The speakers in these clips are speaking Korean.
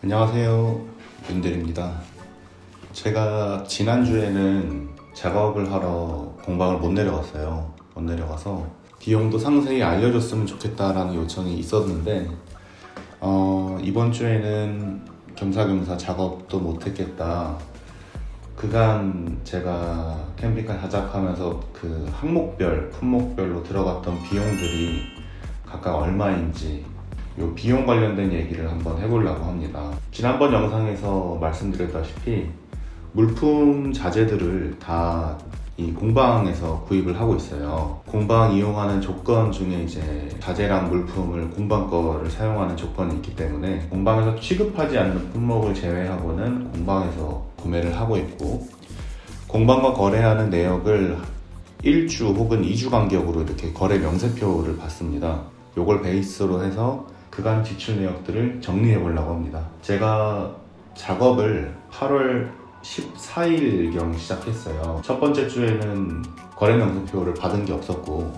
안녕하세요, 윤들입니다. 제가 지난주에는 작업을 하러 공방을 못 내려갔어요. 못 내려가서 비용도 상세히 알려줬으면 좋겠다라는 요청이 있었는데 이번 주에는 겸사겸사 작업도 못했겠다. 그간 제가 캠핑카 자작하면서 그 항목별, 품목별로 들어갔던 비용들이 각각 얼마인지 요 비용 관련된 얘기를 한번 해보려고 합니다. 지난번 영상에서 말씀드렸다시피 물품 자재들을 다 이 공방에서 구입을 하고 있어요. 공방 이용하는 조건 중에 이제 자재랑 물품을 공방 거를 사용하는 조건이 있기 때문에 공방에서 취급하지 않는 품목을 제외하고는 공방에서 구매를 하고 있고, 공방과 거래하는 내역을 1주 혹은 2주 간격으로 이렇게 거래 명세표를 받습니다. 요걸 베이스로 해서 그간 지출 내역들을 정리해 보려고 합니다. 제가 작업을 8월 14일경 시작했어요. 첫 번째 주에는 거래 명세표를 받은 게 없었고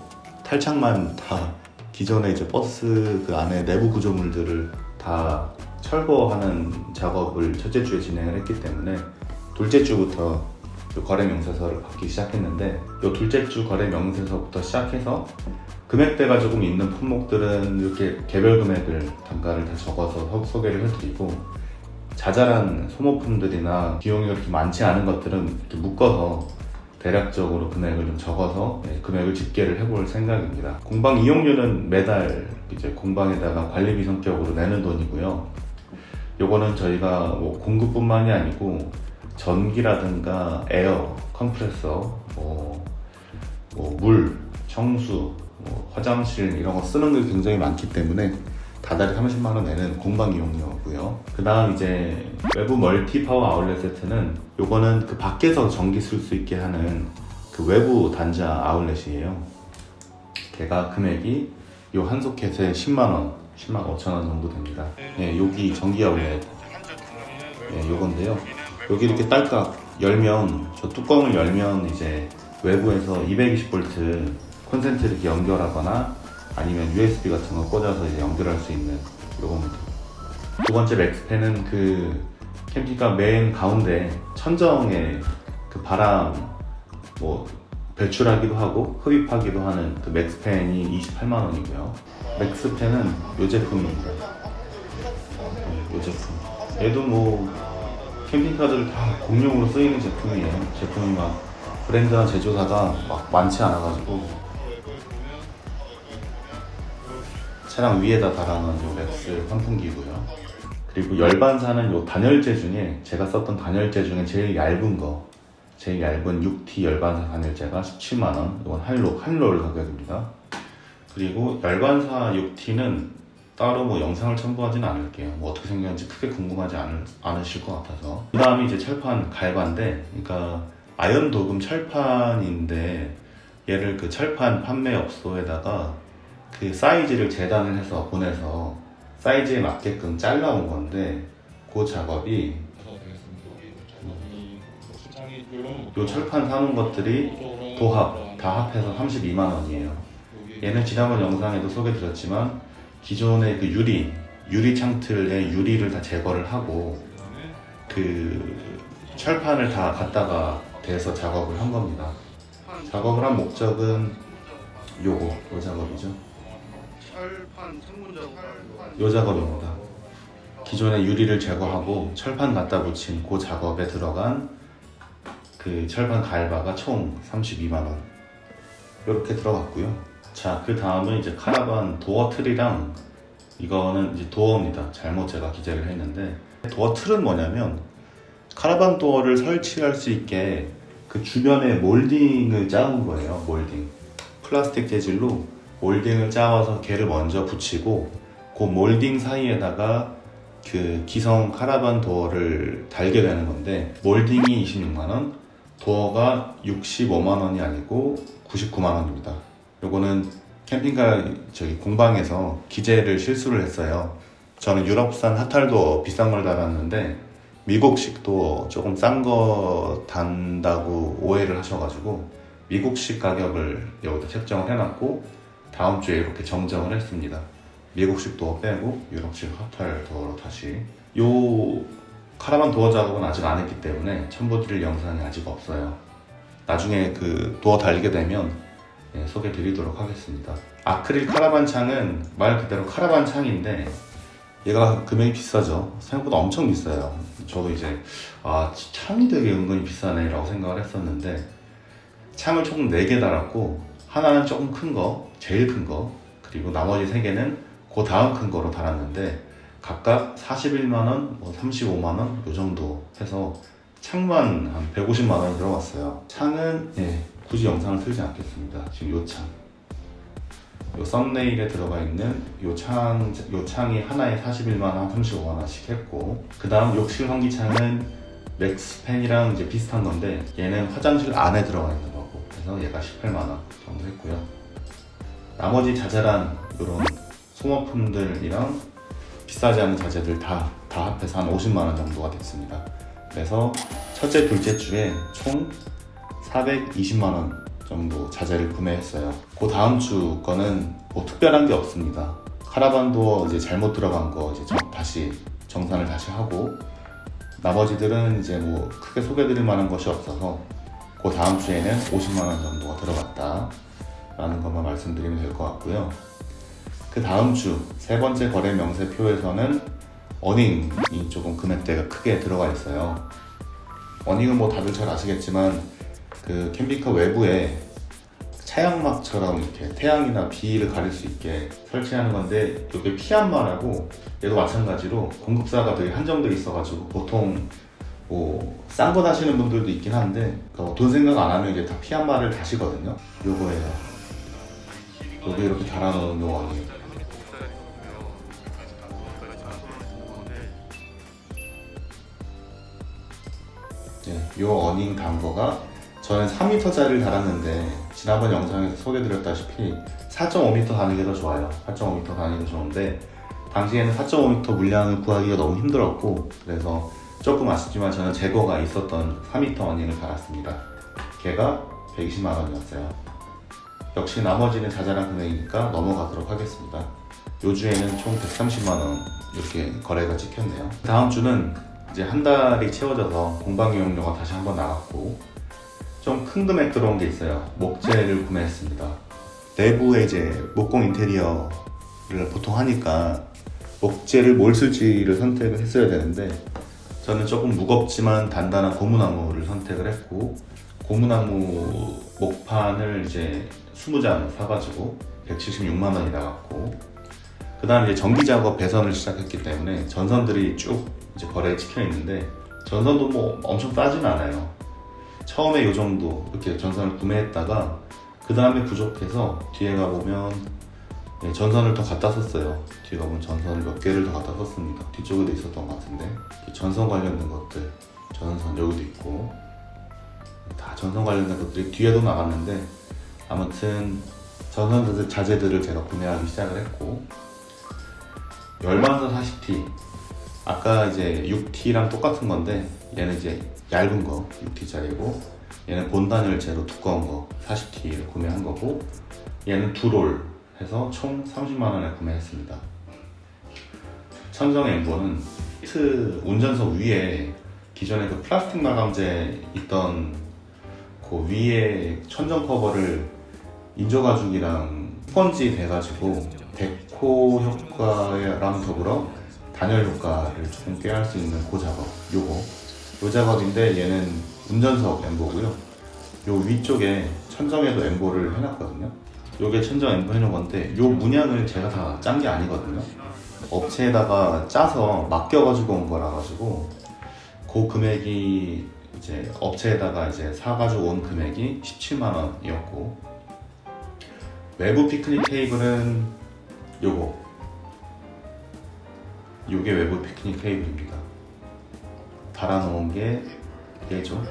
탈착만 다 기존의 이제 버스 그 안에 내부 구조물들을 다 철거하는 작업을 첫째 주에 진행을 했기 때문에 둘째 주부터 거래 명세서를 받기 시작했는데, 이 둘째 주 거래 명세서부터 시작해서 금액대가 조금 있는 품목들은 이렇게 개별 금액을 단가를 다 적어서 소개를 해드리고, 자잘한 소모품들이나 비용이 그렇게 많지 않은 것들은 이렇게 묶어서 대략적으로 금액을 좀 적어서 금액을 집계를 해볼 생각입니다. 공방 이용료는 매달 이제 공방에다가 관리비 성격으로 내는 돈이고요. 요거는 저희가 뭐 공급뿐만이 아니고 전기라든가 에어, 컴프레서, 물, 청수, 화장실 이런 거 쓰는 게 굉장히 많기 때문에 다달이 30만 원 내는 공방 이용료고요. 그 다음 이제 외부 멀티 파워 아울렛 세트는 요거는 그 밖에서 전기 쓸 수 있게 하는 그 외부 단자 아울렛이에요. 걔가 금액이 요 한 소켓에 10만 원, 10만 5천 원 정도 됩니다. 예, 여기 전기 아울렛, 예, 요건데요. 여기 이렇게 딸깍 열면, 저 뚜껑을 열면 이제 외부에서 220V 콘센트 이렇게 연결하거나 아니면 USB 같은 거 꽂아서 이제 연결할 수 있는 요겁니다. 두 번째 맥스팬은 그 캠핑카 맨 가운데 천정에 그 바람 뭐 배출하기도 하고 흡입하기도 하는 그 맥스팬이 28만 원이고요. 맥스팬은 요 제품입니다. 요 제품. 얘도 뭐 캠핑카들 다 공용으로 쓰이는 제품이에요. 제품이 막 브랜드나 제조사가 막 많지 않아가지고 차량 위에다 달아놓은 요 맥스 환풍기고요. 그리고 열반사는 요 단열재 중에 제가 썼던 단열재 중에 제일 얇은 거, 제일 얇은 6T 열반사 단열재가 17만 원. 이건 한롤 가격입니다. 그리고 열반사 6T는 따로 뭐 영상을 첨부하지는 않을게요. 뭐 어떻게 생겼는지 크게 궁금하지 않으실 것 같아서. 그 다음이 이제 철판 갈바인데, 그러니까 아연 도금 철판인데 얘를 그 철판 판매업소에다가 그 사이즈를 재단을 해서 보내서 사이즈에 맞게끔 잘라온 건데, 그 작업이 요 철판 사는 것들이 다 합해서 32만 원이에요. 얘는 지난번 영상에도 소개드렸지만 기존의 그 유리 창틀의 유리를 다 제거를 하고 그 철판을 다 갖다가 대서 작업을 한 겁니다. 작업을 한 목적은 요 작업이죠. 철판 창문 작업, 요 작업입니다. 기존의 유리를 제거하고 철판 갖다 붙인 그 작업에 들어간 그 철판 갈바가 총 32만 원 이렇게 들어갔고요. 자, 그 다음은 이제 카라반 도어 틀이랑, 이거는 이제 도어입니다. 잘못 제가 기재를 했는데, 도어 틀은 뭐냐면 카라반 도어를 설치할 수 있게 그 주변에 몰딩을 짜온 거예요. 몰딩, 플라스틱 재질로 몰딩을 짜와서 걔를 먼저 붙이고 그 몰딩 사이에다가 그 기성 카라반 도어를 달게 되는 건데, 몰딩이 26만원, 도어가 65만원이 아니고 99만원입니다. 요거는 캠핑카 공방에서 기재를 실수를 했어요. 저는 유럽산 하탈 도어 비싼 걸 달았는데 미국식 도어 조금 싼 거 단다고 오해를 하셔가지고 미국식 가격을 여기다 책정을 해놨고 다음 주에 이렇게 정정을 했습니다. 미국식 도어 빼고 유럽식 하탈 도어로 다시 요 카라반 도어 작업은 아직 안 했기 때문에 첨부드릴 영상이 아직 없어요. 나중에 그 도어 달게 되면 소개 드리도록 하겠습니다. 아크릴 카라반 창은 말 그대로 카라반 창인데 얘가 금액이 비싸죠. 생각보다 엄청 비싸요. 저도 이제 창이 되게 은근히 비싸네 라고 생각을 했었는데, 창을 총 4개 달았고 하나는 조금 큰 거, 제일 큰 거, 그리고 나머지 3개는 그 다음 큰 거로 달았는데 각각 41만원, 35만원 요 정도 해서 창만 한 150만원이 들어갔어요. 창은 굳이 영상을 틀지 않겠습니다. 지금 요 창, 요 썸네일에 들어가 있는 요 창이 하나에 41만원, 35만원씩 했고, 그 다음 욕실 환기창은 맥스팬이랑 이제 비슷한 건데 얘는 화장실 안에 들어가 있는 거고, 그래서 얘가 18만원 정도 했고요. 나머지 자잘한 이런 소모품들이랑 비싸지 않은 자재들 다 합해서 한 50만원 정도가 됐습니다. 그래서 첫째, 둘째 주에 총 420만원 정도 자재를 구매했어요. 그 다음 주 거는 뭐 특별한 게 없습니다. 카라반 도어 이제 잘못 들어간 거 이제 다시 정산을 다시 하고, 나머지들은 이제 뭐 크게 소개드릴 만한 것이 없어서 그 다음 주에는 50만원 정도가 들어갔다 라는 것만 말씀드리면 될 것 같고요. 그 다음 주 세 번째 거래 명세표에서는 어닝이 조금 금액대가 크게 들어가 있어요. 어닝은 뭐 다들 잘 아시겠지만 그 캠핑카 외부에 차양막처럼 이렇게 태양이나 비를 가릴 수 있게 설치하는 건데, 이게 피안마라고 얘도 마찬가지로 공급사가 되게 한정돼 있어가지고 보통 뭐 싼 거 다시는 분들도 있긴 한데 돈 생각 안 하면 이제 다 피안마를 다시거든요. 요거예요. 여기 이렇게 달아놓은 요 어닝. 요 어닝 단 거가 저는 3m짜리를 달았는데 지난번 영상에서 소개드렸다시피 4.5m 다는 게 더 좋아요. 4.5m 다는 게 좋은데 당시에는 4.5m 물량을 구하기가 너무 힘들었고, 그래서 조금 아쉽지만 저는 재고가 있었던 4m 어닝을 달았습니다. 걔가 120만원이었어요. 역시 나머지는 자잘한 금액이니까 넘어가도록 하겠습니다. 요 주에는 총 130만원 이렇게 거래가 찍혔네요. 다음 주는 이제 한 달이 채워져서 공방 이용료가 다시 한번 나갔고, 좀 큰 금액 들어온 게 있어요. 목재를 구매했습니다. 내부에 이제 목공 인테리어를 보통 하니까 목재를 뭘 쓸지를 선택을 했어야 되는데, 저는 조금 무겁지만 단단한 고무나무를 선택을 했고, 고무나무 목판을 이제 20장 사가지고 176만원이 나갔고, 그 다음 이제 전기 작업 배선을 시작했기 때문에 전선들이 쭉 이제 거래에 찍혀 있는데, 전선도 뭐 엄청 싸진 않아요. 처음에 요 정도 이렇게 전선을 구매했다가 그 다음에 부족해서 뒤에 가보면 전선을 더 갖다 썼어요. 뒤에 가보면 전선을 몇 개를 더 갖다 썼습니다. 뒤쪽에도 있었던 것 같은데, 전선 관련된 것들, 전선 여기도 있고 다 전선 관련된 것들이 뒤에도 나갔는데, 아무튼 전선 자재들을 제가 구매하기 시작을 했고, 열망선 40T, 아까 이제 6T랑 똑같은 건데 얘는 이제 얇은 거 6T짜리고, 얘는 본단열재로 두꺼운 거 40T를 구매한 거고, 얘는 두 롤 해서 총 30만원에 구매했습니다. 천정 엠보는 시트 운전석 위에 기존에 그 플라스틱 마감재 있던 그 위에 천정 커버를 인조가죽이랑 스펀지 돼가지고 데코 효과랑 더불어 단열 효과를 조금 꾀할 수 있는 그 작업, 요 작업인데 얘는 운전석 엠보고요. 요 위쪽에 천정에도 엠보를 해놨거든요. 요게 천정 엠보 해놓은 건데 요 문양을 제가 다 짠 게 아니거든요. 업체에다가 짜서 맡겨가지고 온 거라 가지고 그 금액이 이제 업체에다가 이제 사가지고 온 금액이 17만원이었고, 외부 피크닉 테이블은 요게 외부 피크닉 테이블입니다. 달아놓은 게 얘죠.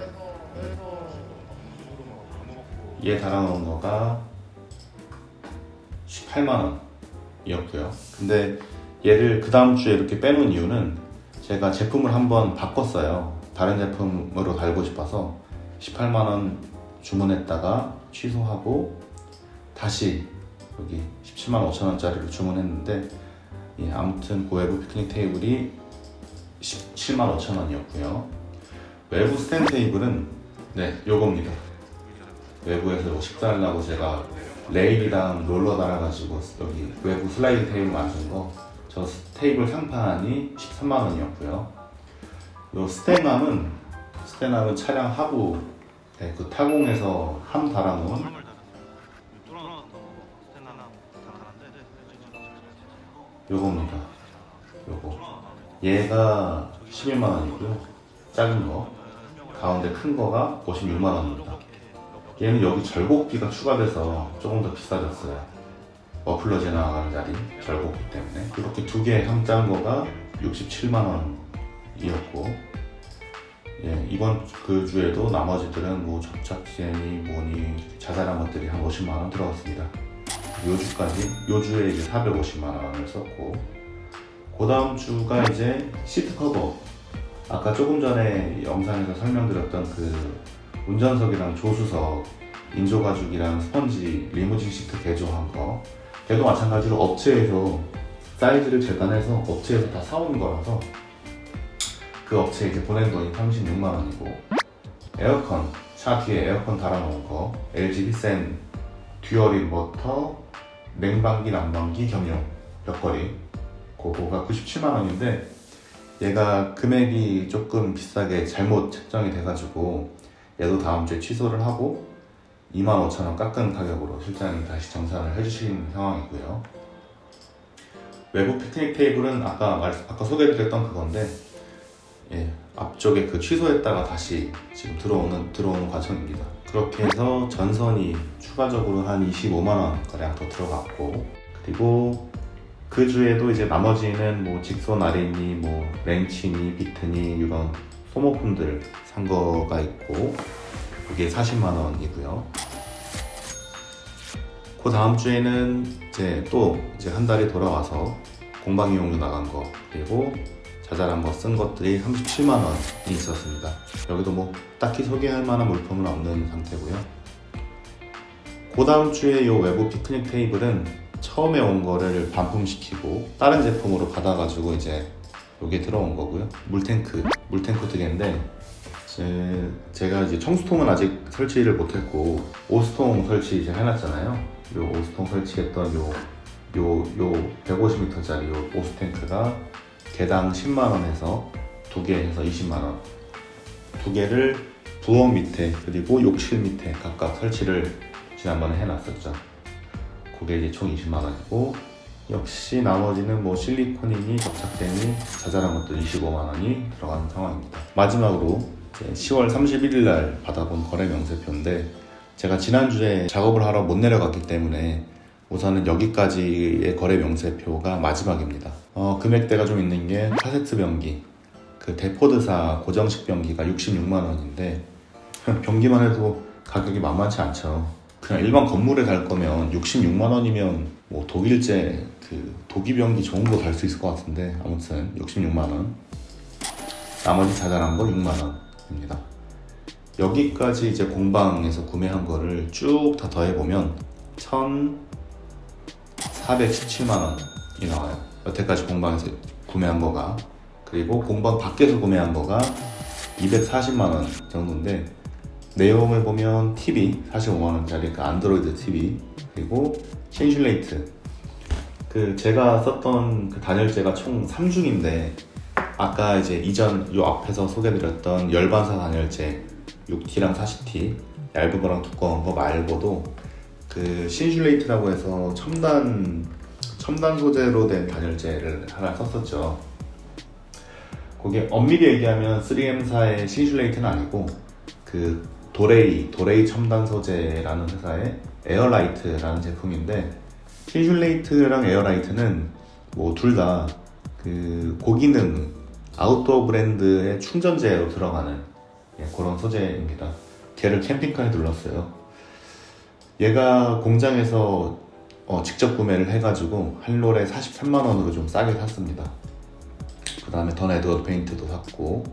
얘 달아놓은 거가 18만원이었고요. 근데 얘를 그 다음 주에 이렇게 빼놓은 이유는 제가 제품을 한번 바꿨어요. 다른 제품으로 달고 싶어서 18만원 주문했다가 취소하고 다시 여기 17만 5천원짜리로 주문했는데, 아무튼 그 외부 피크닉 테이블이 175,000원이었고요. 외부 스탠 테이블은 요겁니다. 외부에서 식사하려고 제가 레일이랑 롤러 달아가지고 여기 외부 슬라이드 테이블 만든 거, 저 테이블 상판이 13만원이었고요. 요 스테남은 차량 하부 그 타공에서 함 달아놓은 요겁니다. 요거 얘가 11만원이고요. 작은 거, 가운데 큰 거가 56만원입니다. 얘는 여기 절곡비가 추가돼서 조금 더 비싸졌어요. 머플러 지나가는 자리 절곡비 때문에. 이렇게 두 개 함 짠 거가 67만원이었고, 이번 그 주에도 나머지들은 뭐 접착제니 뭐니 자잘한 것들이 한 50만원 들어갔습니다. 요 주에 이제 450만원을 썼고, 그 다음 주가 이제 시트 커버, 아까 조금 전에 영상에서 설명드렸던 그 운전석이랑 조수석, 인조가죽이랑 스펀지 리무진 시트 개조한 거, 걔도 마찬가지로 업체에서 사이즈를 재단해서 업체에서 다 사오는 거라서 그 업체에 이제 보낸 돈이 36만원이고, 에어컨, 차 뒤에 에어컨 달아놓은 거, LG 비센 듀얼 인버터 냉방기 난방기 겸용 벽걸이, 그거가 97만원인데 얘가 금액이 조금 비싸게 잘못 책정이 돼가지고 얘도 다음 주에 취소를 하고 25,000원 깎은 가격으로 실장님이 다시 정산을 해주신 상황이고요. 외부 피크닉 테이블은 아까 소개해드렸던 그건데, 앞쪽에 그 취소했다가 다시 지금 들어오는 과정입니다. 그렇게 해서 전선이 추가적으로 한 25만원 가량 더 들어갔고, 그리고 그 주에도 이제 나머지는 뭐 직선 아래니 뭐 렌치니 비트니 이런 소모품들 산 거가 있고, 그게 40만원이고요. 그 다음 주에는 이제 한 달이 돌아와서 공방 이용료 나간 거, 그리고 자잘한 거 쓴 것들이 37만원이 있었습니다. 여기도 뭐 딱히 소개할 만한 물품은 없는 상태고요. 그 다음 주에 요 외부 피크닉 테이블은 처음에 온 거를 반품시키고 다른 제품으로 받아가지고 이제 요게 들어온 거고요. 물탱크 두 개인데, 제가 이제 청수통은 아직 설치를 못했고 오스통 설치 이제 해놨잖아요. 요 오스통 설치했던 요 150m짜리 요 오스탱크가 개당 10만원 해서 두 개 해서 20만원, 두 개를 부엌 밑에 그리고 욕실 밑에 각각 설치를 지난번에 해놨었죠. 그게 이제 총 20만원이고, 역시 나머지는 뭐 실리콘이니 접착제니 자잘한 것도 25만원이 들어가는 상황입니다. 마지막으로 10월 31일 날 받아본 거래 명세표인데, 제가 지난주에 작업을 하러 못 내려갔기 때문에 우선은 여기까지의 거래 명세표가 마지막입니다. 금액대가 좀 있는 게 카세트 변기, 그 데포드사 고정식 변기가 66만원인데 변기만 해도 가격이 만만치 않죠. 그냥 일반 건물에 달 거면 66만원이면 뭐 독일제 그 도기 변기 좋은 거 달 수 있을 것 같은데, 아무튼 66만원, 나머지 자잘한 거 6만원입니다. 여기까지 이제 공방에서 구매한 거를 쭉 다 더해보면 1,417만원이 나와요. 여태까지 공방에서 구매한 거가. 그리고 공방 밖에서 구매한 거가 240만원 정도인데, 내용을 보면 TV 45만원짜리 그 안드로이드 TV, 그리고 신슐레이트, 그 제가 썼던 그 단열재가 총 3중인데, 아까 이제 이전 요 앞에서 소개드렸던 열반사 단열재 6T랑 40T 얇은 거랑 두꺼운 거 말고도 그 신슐레이트라고 해서 첨단 소재로 된 단열재를 하나 썼었죠. 그게 엄밀히 얘기하면 3M사의 신슐레이트는 아니고 그 도레이 첨단 소재라는 회사의 에어라이트라는 제품인데, 신슐레이트랑 에어라이트는 뭐 둘 다 그 고기능 아웃도어 브랜드의 충전재로 들어가는 그런 소재입니다. 걔를 캠핑카에 둘렀어요. 얘가 공장에서 직접 구매를 해가지고 한 롤에 43만원으로 좀 싸게 샀습니다. 그 다음에 던 에드워드 페인트도 샀고,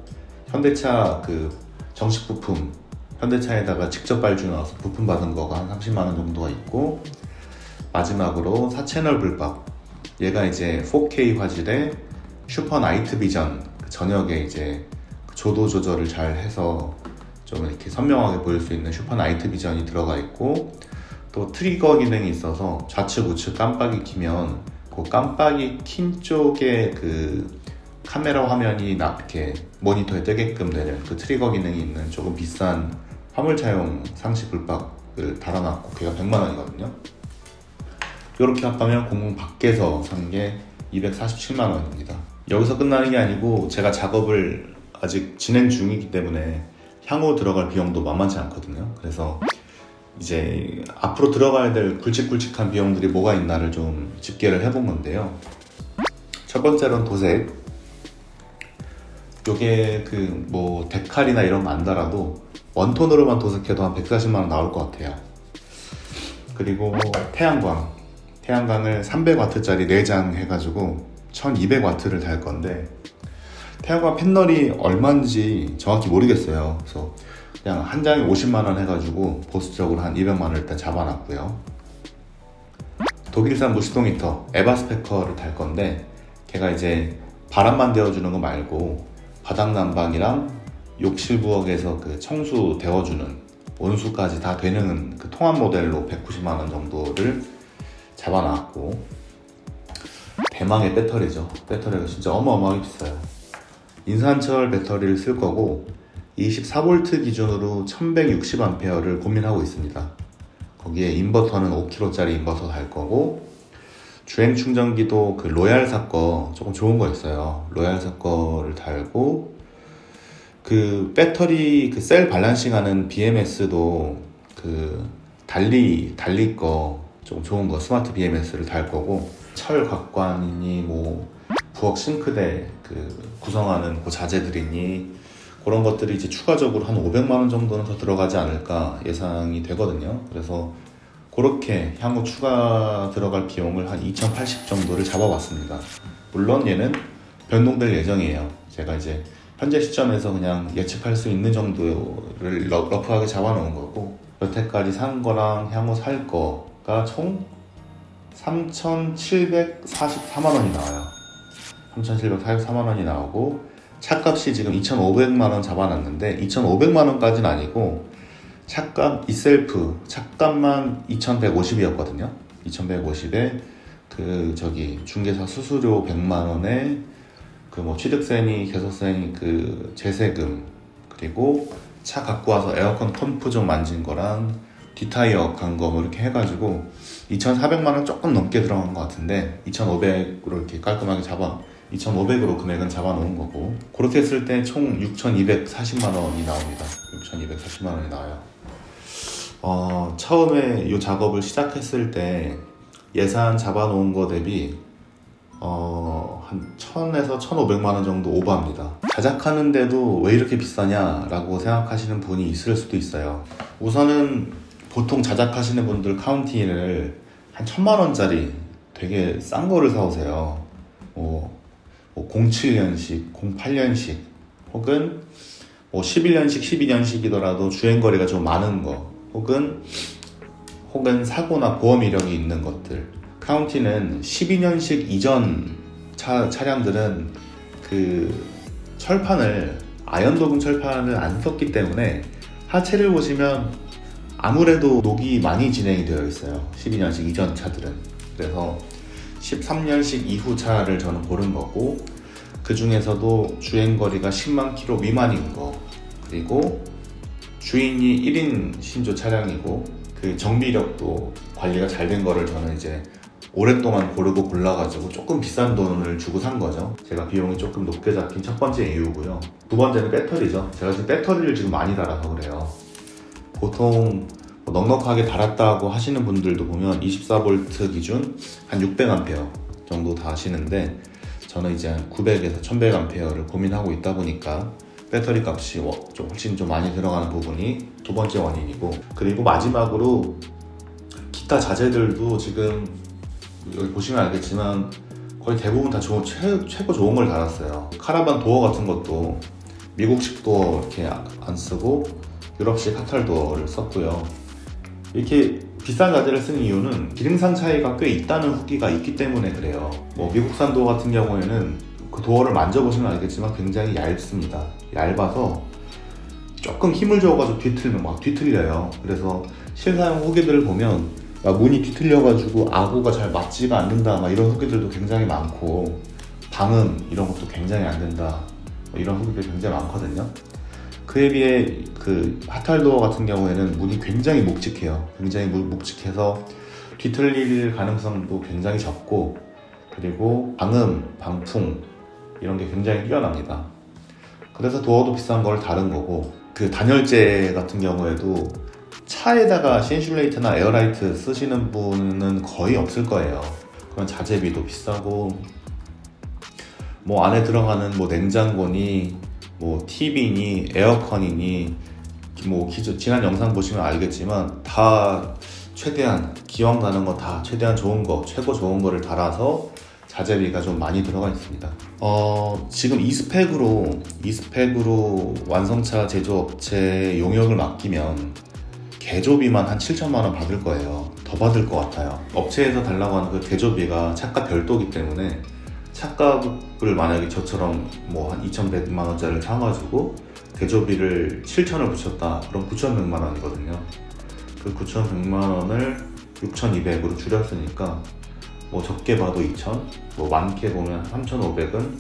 현대차 그 정식 부품, 현대차에다가 직접 발주 나와서 부품 받은 거가 한 30만원 정도가 있고, 마지막으로 4채널 불박, 얘가 이제 4K 화질의 슈퍼 나이트 비전 전역에 이제 조도 조절을 잘 해서 좀 이렇게 선명하게 보일 수 있는 슈퍼 나이트 비전이 들어가 있고, 또 트리거 기능이 있어서 좌측 우측 깜빡이 키면 그 깜빡이 킨 쪽에 그 카메라 화면이 이렇게 모니터에 뜨게끔 되는 그 트리거 기능이 있는 조금 비싼 화물차용 상시 불박을 달아놨고, 걔가 100만 원이거든요. 이렇게 합하면 공공 밖에서 산 게 247만 원입니다. 여기서 끝나는 게 아니고 제가 작업을 아직 진행 중이기 때문에 향후 들어갈 비용도 만만치 않거든요. 그래서 이제 앞으로 들어가야 될 굵직굵직한 비용들이 뭐가 있나를 좀 집계를 해본 건데요. 첫 번째로는 도색. 요게 그 뭐 데칼이나 이런 거 안 달아도 원톤으로만 도색해도 한 140만 원 나올 것 같아요. 그리고 태양광을 300W짜리 4장 해가지고 1200W를 달 건데, 태양광 패널이 얼마인지 정확히 모르겠어요. 그래서 그냥 한 장에 50만 원 해가지고 보수적으로 한 200만 원 일단 잡아놨고요. 독일산 무시동 히터 에바스페커를 달 건데, 걔가 이제 바람만 데워주는 거 말고 바닥 난방이랑 욕실 부엌에서 그 청수 데워주는 온수까지 다 되는 그 통합 모델로 190만 원 정도를 잡아놨고, 대망의 배터리죠. 배터리가 진짜 어마어마하게 비싸요. 인산철 배터리를 쓸 거고 24V 기준으로 1160A를 고민하고 있습니다. 거기에 인버터는 5kg짜리 인버터 달 거고, 주행 충전기도 그 로얄사 거 조금 좋은 거 있어요. 로얄사 거를 달고, 그 배터리 그 셀 밸런싱 하는 BMS도 그 달리 거 좀 좋은 거 스마트 BMS를 달 거고, 철 각관이니 뭐 부엌 싱크대 그 구성하는 그 자재들이니 그런 것들이 이제 추가적으로 한 500만 원 정도는 더 들어가지 않을까 예상이 되거든요. 그래서 그렇게 향후 추가 들어갈 비용을 한 2080 정도를 잡아봤습니다. 물론 얘는 변동될 예정이에요. 제가 이제 현재 시점에서 그냥 예측할 수 있는 정도를 러프하게 잡아놓은 거고, 여태까지 산 거랑 향후 살 거가 총 3,744만 원이 나와요. 3,744만 원이 나오고, 차값이 지금 2,500만 원 잡아놨는데 2,500만 원까지는 아니고 차값 이셀프 차값만 2,150이었거든요. 2,150에 그 저기 중개사 수수료 100만 원에 그 뭐 취득세니 개소세니 그 제세금, 그리고 차 갖고 와서 에어컨 펌프 좀 만진 거랑 뒷타이어 간 거 뭐 이렇게 해가지고 2,400만 원 조금 넘게 들어간 것 같은데, 2,500으로 이렇게 깔끔하게 2,500으로 금액은 잡아놓은 거고, 그렇게 했을 때 총 6,240만 원이 나옵니다. 6,240만 원이 나와요. 처음에 이 작업을 시작했을 때 예산 잡아놓은 거 대비 한 1,000에서 1,500만 원 정도 오버합니다. 자작하는데도 왜 이렇게 비싸냐 라고 생각하시는 분이 있을 수도 있어요. 우선은 보통 자작하시는 분들 카운티를 한 1,000만 원짜리 되게 싼 거를 사오세요. 07년식, 08년식, 혹은 11년식, 12년식이더라도 주행거리가 좀 많은 거, 혹은 사고나 보험 이력이 있는 것들. 카운티는 12년식 이전 차량들은 그 철판을, 아연도금 철판을 안 썼기 때문에 하체를 보시면 아무래도 녹이 많이 진행이 되어 있어요. 12년식 이전 차들은. 그래서 13년식 이후 차를 저는 고른 거고, 그 중에서도 주행거리가 10만 킬로 미만인 거, 그리고 주인이 1인 신조 차량이고 그 정비력도 관리가 잘 된 거를 저는 이제 오랫동안 고르고 골라가지고 조금 비싼 돈을 주고 산 거죠. 제가 비용이 조금 높게 잡힌 첫 번째 이유고요. 두 번째는 배터리죠. 제가 지금 배터리를 지금 많이 달아서 그래요. 보통 넉넉하게 달았다고 하시는 분들도 보면 24V 기준 한 600A 정도 다 하시는데, 저는 이제 한 900에서 1100A를 고민하고 있다 보니까 배터리 값이 훨씬 좀 많이 들어가는 부분이 두 번째 원인이고, 그리고 마지막으로 기타 자재들도 지금 여기 보시면 알겠지만 거의 대부분 다 최고 좋은 걸 달았어요. 카라반 도어 같은 것도 미국식 도어 이렇게 안 쓰고 유럽식 카탈 도어를 썼고요. 이렇게 비싼 자재를 쓴 이유는 기능상 차이가 꽤 있다는 후기가 있기 때문에 그래요. 미국산 도어 같은 경우에는 그 도어를 만져보시면 알겠지만 굉장히 얇습니다. 얇아서 조금 힘을 줘가지고 뒤틀면 막 뒤틀려요. 그래서 실사용 후기들을 보면 문이 뒤틀려가지고 아구가 잘 맞지가 않는다 막 이런 후기들도 굉장히 많고, 방음 이런 것도 굉장히 안 된다 이런 후기들이 굉장히 많거든요. 그에 비해 그 하탈도어 같은 경우에는 문이 굉장히 묵직해요. 굉장히 묵직해서 뒤틀릴 가능성도 굉장히 적고, 그리고 방음, 방풍 이런 게 굉장히 뛰어납니다. 그래서 도어도 비싼 걸 다른 거고, 그 단열재 같은 경우에도 차에다가 신슐레이트나 에어라이트 쓰시는 분은 거의 없을 거예요. 그런 자재비도 비싸고, 뭐 안에 들어가는 뭐 냉장고니 뭐 TV니 에어컨이니 뭐 지난 영상 보시면 알겠지만 다 최대한 기왕 다는 거 다 최대한 좋은 거, 최고 좋은 거를 달아서 자재비가 좀 많이 들어가 있습니다. 지금 이 스펙으로 완성차 제조업체에 용역을 맡기면 개조비만 한 7천만 원 받을 거예요. 더 받을 것 같아요. 업체에서 달라고 하는 그 개조비가 차가 별도기 때문에 차값을 만약에 저처럼 뭐 한 2,100만 원짜리를 사가지고 개조비를 7천을 붙였다. 그럼 9,100만 원이거든요. 그 9,100만 원을 6,200으로 줄였으니까 뭐 적게 봐도 2,000, 뭐 많게 보면 3,500은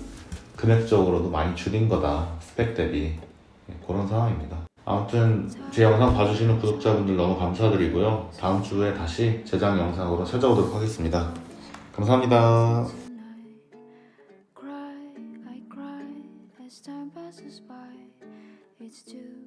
금액적으로도 많이 줄인 거다. 스펙 대비. 그런 상황입니다. 아무튼 제 영상 봐주시는 구독자분들 너무 감사드리고요. 다음 주에 다시 제작 영상으로 찾아오도록 하겠습니다. 감사합니다. Cry, I cry as time passes by. It's too